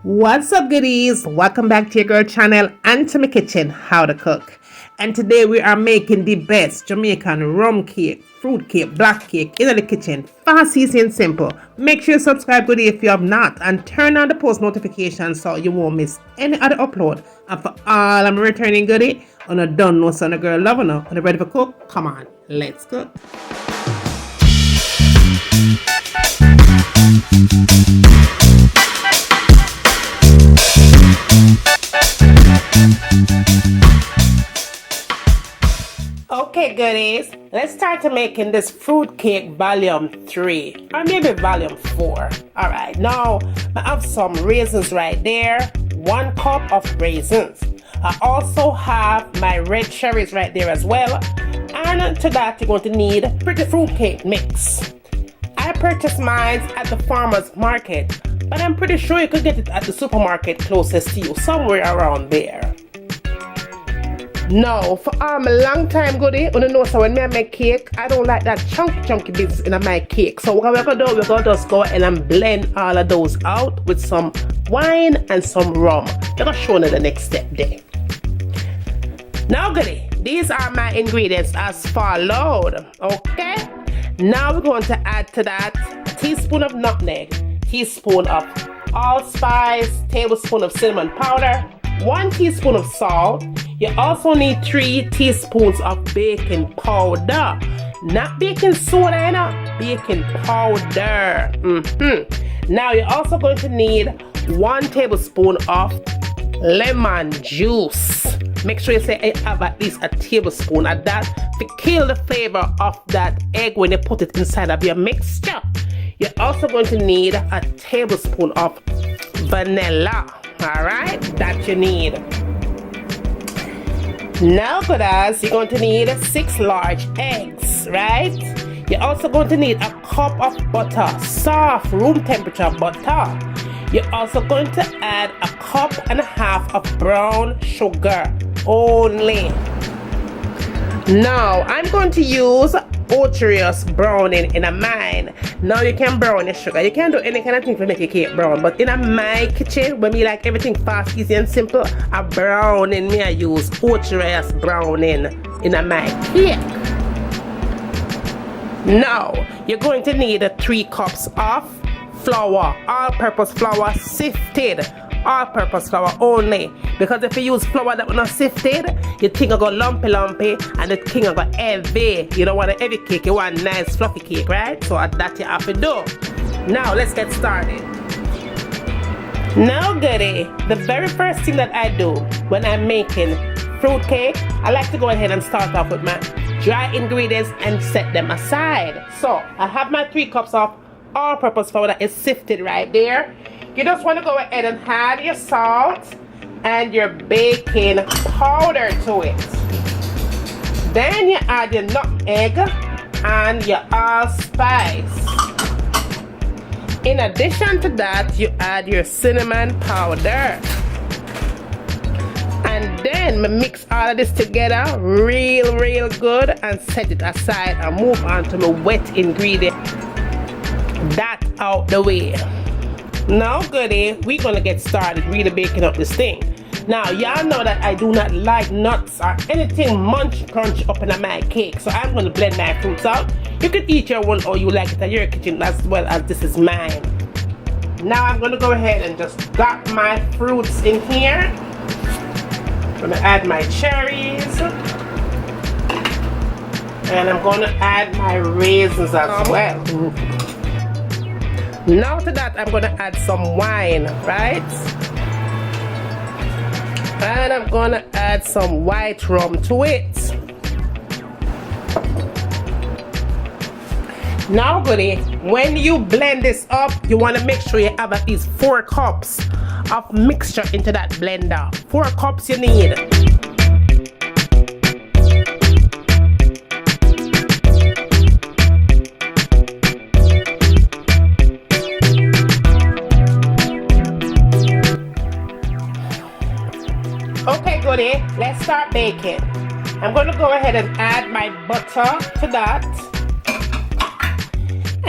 What's up, goodies? Welcome back to your girl channel and to my kitchen, How to Cook. And today we are making the best Jamaican rum cake, fruit cake, black cake in the kitchen. Fast, easy, and simple. Make sure you subscribe, goodie, if you have not, and turn on the post notifications so you won't miss any other upload. And for all I'm returning goodie, on a done no son of girl loving her, on a ready for cook. Come on, let's cook. Okay, goodies, let's start to making this fruit cake volume 3 or maybe volume 4. Alright, now I have some raisins right there, 1 cup of raisins. I also have my red cherries right there as well, and to that you're going to need pretty fruit cake mix. I purchased mine at the farmer's market, but I'm pretty sure you could get it at the supermarket closest to you, somewhere around there. Now, for a long time goodie, you know, so when I make cake, I don't like that chunky bits in my cake. So what we're gonna do, we're gonna just go ahead and blend all of those out with some wine and some rum. I'm gonna show you the next step there. Now goodie, these are my ingredients as followed. Okay? Now we're going to add to that a teaspoon of nutmeg, teaspoon of allspice, tablespoon of cinnamon powder, 1 teaspoon of salt. You also need 3 teaspoons of baking powder. Not baking soda, you know, baking powder. Now you're also going to need 1 tablespoon of lemon juice. Make sure you say you have at least a tablespoon of that to kill the flavor of that egg when you put it inside of your mixture. You're also going to need a tablespoon of vanilla. Alright, that you need. Now, gooders, you're going to need 6 large eggs, right? You're also going to need a cup of butter, soft room temperature butter. You're also going to add a cup and a half of brown sugar only. Now, I'm going to use Cherries browning in a mine. Now you can brown your sugar. You can do any kind of thing to make your cake brown, but in my kitchen, when me like everything fast, easy and simple, a browning me I use Cherries browning in my cake. Now you're going to need 3 cups of flour, all-purpose flour, sifted all-purpose flour only, because if you use flour that was not sifted, your thing will go lumpy and the thing will go heavy. You don't want a heavy cake, you want a nice fluffy cake, right? So that you have to do. Now let's get started. Now goodie, the very first thing that I do when I'm making fruit cake, I like to go ahead and start off with my dry ingredients and set them aside. So I have my 3 cups of all-purpose flour that is sifted right there. You just want to go ahead and add your salt and your baking powder to it. Then you add your nutmeg and your allspice. In addition to that, you add your cinnamon powder. And then mix all of this together real good and set it aside and move on to my wet ingredient. That out the way. Now goodie, we're gonna get started really baking up this thing. Now y'all know that I do not like nuts or anything crunch up in my cake, so I'm gonna blend my fruits out. You can eat your one or you like it at your kitchen as well as this is mine. Now I'm gonna go ahead and just dot my fruits in here. I'm gonna add my cherries, and I'm gonna add my raisins as well. Now to that I'm going to add some wine, right? And I'm going to add some white rum to it. Now goodie, when you blend this up, you want to make sure you have at least 4 cups of mixture into that blender. 4 cups you need. Okay goodie, let's start baking. I'm going to go ahead and add my butter to that.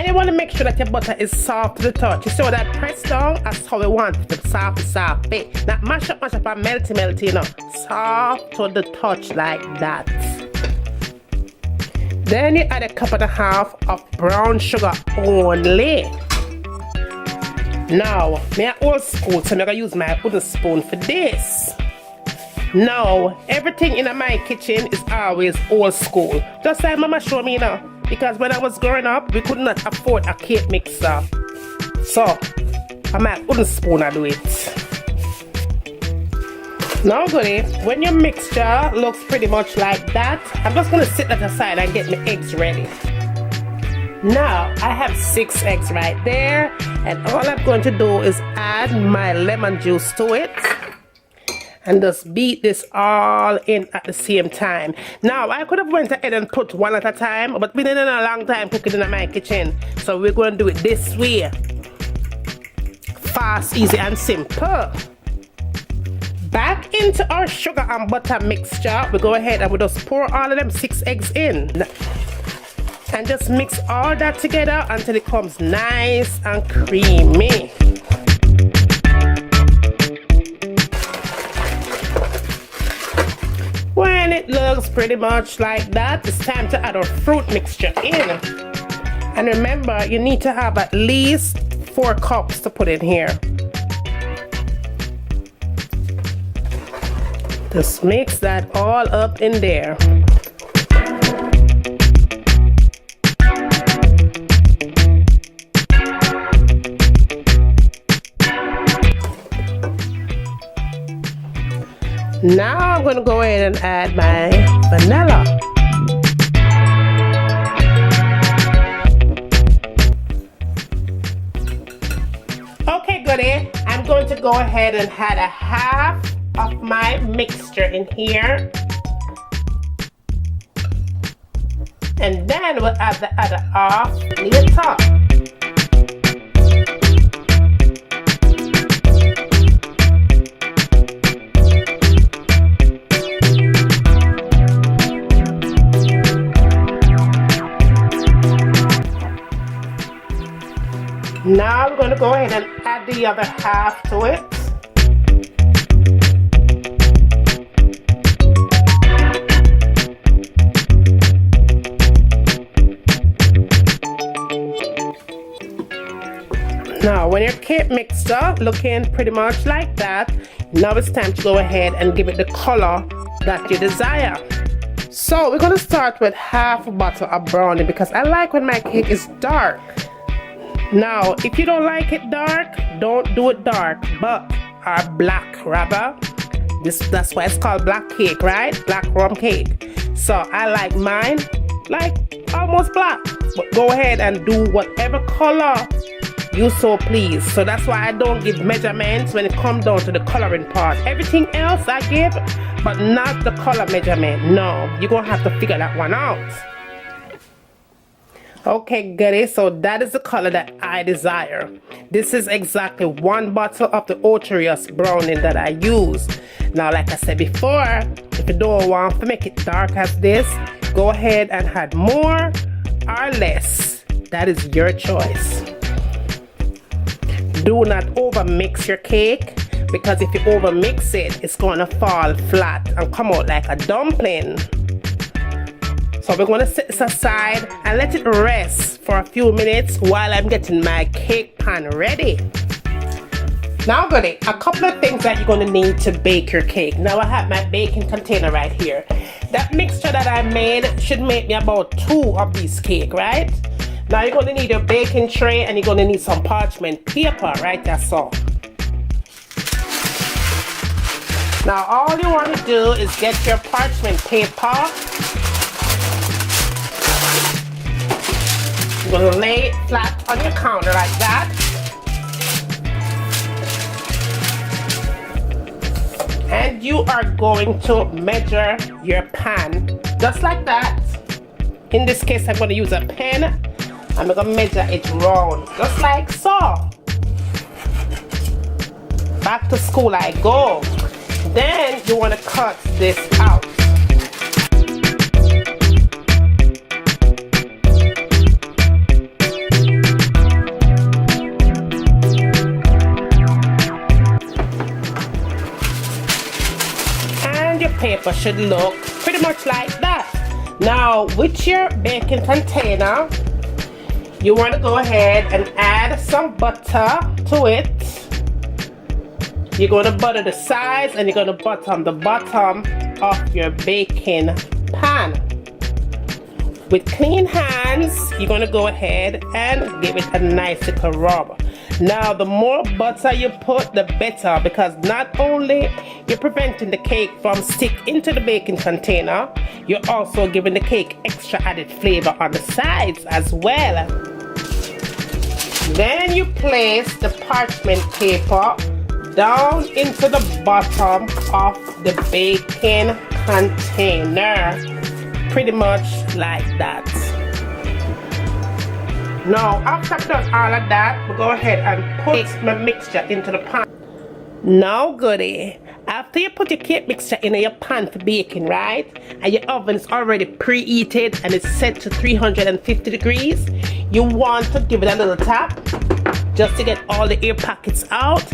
And you want to make sure that your butter is soft to the touch. You see what that press down? That's how we want it, soft. Not mash up and melty, you know. Soft to the touch like that. Then you add a cup and a half of brown sugar only. Now, me old school, so I'm gonna use my wooden spoon for this. Now, everything in my kitchen is always old school. Just like Mama showed me, you know. Because when I was growing up, we could not afford a cake mixer. So, I'm a wooden spoon I do it. Now goodie, when your mixture looks pretty much like that, I'm just going to sit that aside and get my eggs ready. Now, I have 6 eggs right there. And all I'm going to do is add my lemon juice to it. And just beat this all in at the same time. Now, I could have went ahead and put one at a time, but been in a long time cooking in my kitchen. So we're going to do it this way. Fast, easy, and simple. Back into our sugar and butter mixture, we go ahead and we just pour all of them 6 eggs in. And just mix all that together until it comes nice and creamy. When it looks pretty much like that, it's time to add our fruit mixture in. And remember, you need to have at least 4 cups to put in here. Just mix that all up in there. Now I'm going to go ahead and add my vanilla. Okay, goodie. I'm going to go ahead and add a half of my mixture in here. And then we'll add the other half later. Now I'm going to go ahead and add the other half to it. Now when your cake mixture looking pretty much like that, now it's time to go ahead and give it the color that you desire. So we're going to start with half a bottle of brownie because I like when my cake is dark. Now, if you don't like it dark, don't do it dark, but black rather. That's why it's called black cake, right? Black rum cake. So I like mine like almost black, but go ahead and do whatever color you so please. So that's why I don't give measurements when it comes down to the coloring part. Everything else I give, but not the color measurement. No, you're gonna have to figure that one out. Okay, goodie, so that is the color that I desire. This is exactly 1 bottle of the Cherries browning that I use. Now, like I said before, if you don't want to make it dark as this, go ahead and add more or less. That is your choice. Do not over mix your cake, because if you over mix it, it's going to fall flat and come out like a dumpling. So we're going to set this aside and let it rest for a few minutes while I'm getting my cake pan ready. Now goodie, a couple of things that you're going to need to bake your cake. Now I have my baking container right here. That mixture that I made should make me about 2 of these cake, right? Now you're going to need your baking tray and you're going to need some parchment paper, right? That's all. Now all you want to do is get your parchment paper. You're going to lay it flat on your counter like that. And you are going to measure your pan just like that. In this case, I'm going to use a pen. I'm going to measure it round just like so. Back to school I go. Then you want to cut this out. paper should look pretty much like that. Now with your baking container, you want to go ahead and add some butter to it. You're going to butter the sides and you're going to butter on the bottom of your baking pan. With clean hands, you're going to go ahead and give it a nice little rub. Now, the more butter you put, the better, because not only you're preventing the cake from stick into the baking container, you're also giving the cake extra added flavor on the sides as well. Then you place the parchment paper down into the bottom of the baking container. Pretty much like that. Now, after I've done all of that, we'll go ahead and put my mixture into the pan. Now, goodie, after you put your cake mixture in your pan for baking, right? And your oven is already preheated and it's set to 350 degrees, you want to give it a little tap just to get all the air pockets out.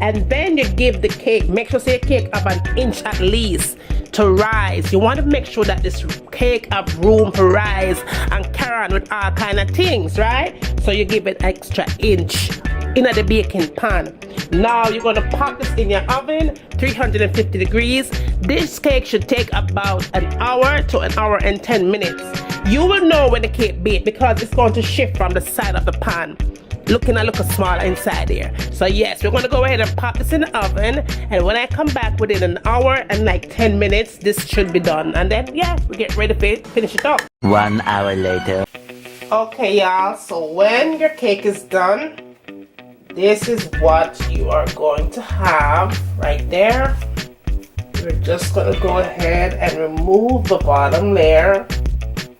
And then you give the cake, make sure your cake have an inch at least to rise. You want to make sure that this cake have room to rise and carry on with all kind of things, right? So you give it extra inch in the baking pan. Now you're going to pop this in your oven, 350 degrees. This cake should take about an hour to an hour and 10 minutes. You will know when the cake baked because it's going to shift from the side of the pan, looking a little smaller inside there. So yes, we're going to go ahead and pop this in the oven, and when I come back within an hour and like 10 minutes, this should be done. And then yeah, we get ready to finish it up. 1 hour later. Okay y'all, so when your cake is done, this is what you are going to have right there. We're just going to go ahead and remove the bottom layer,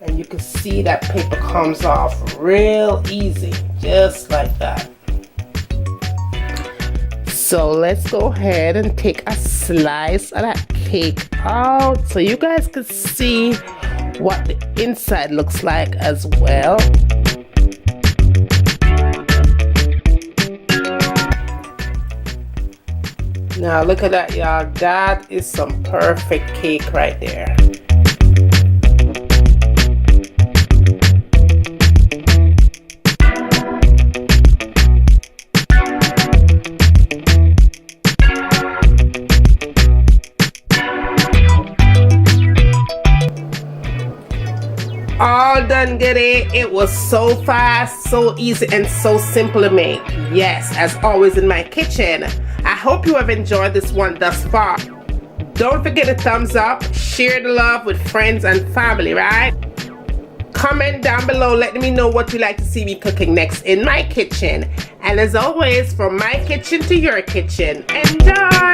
and you can see that paper comes off real easy, just like that. So let's go ahead and take a slice of that cake out so you guys can see what the inside looks like as well. Now look at that, y'all. That is some perfect cake right there. All done, goodie. It was so fast, so easy, and so simple to make. Yes, as always in my kitchen. I hope you have enjoyed this one thus far. Don't forget to thumbs up, share the love with friends and family, right? Comment down below letting me know what you'd like to see me cooking next in my kitchen. And as always, from my kitchen to your kitchen, enjoy!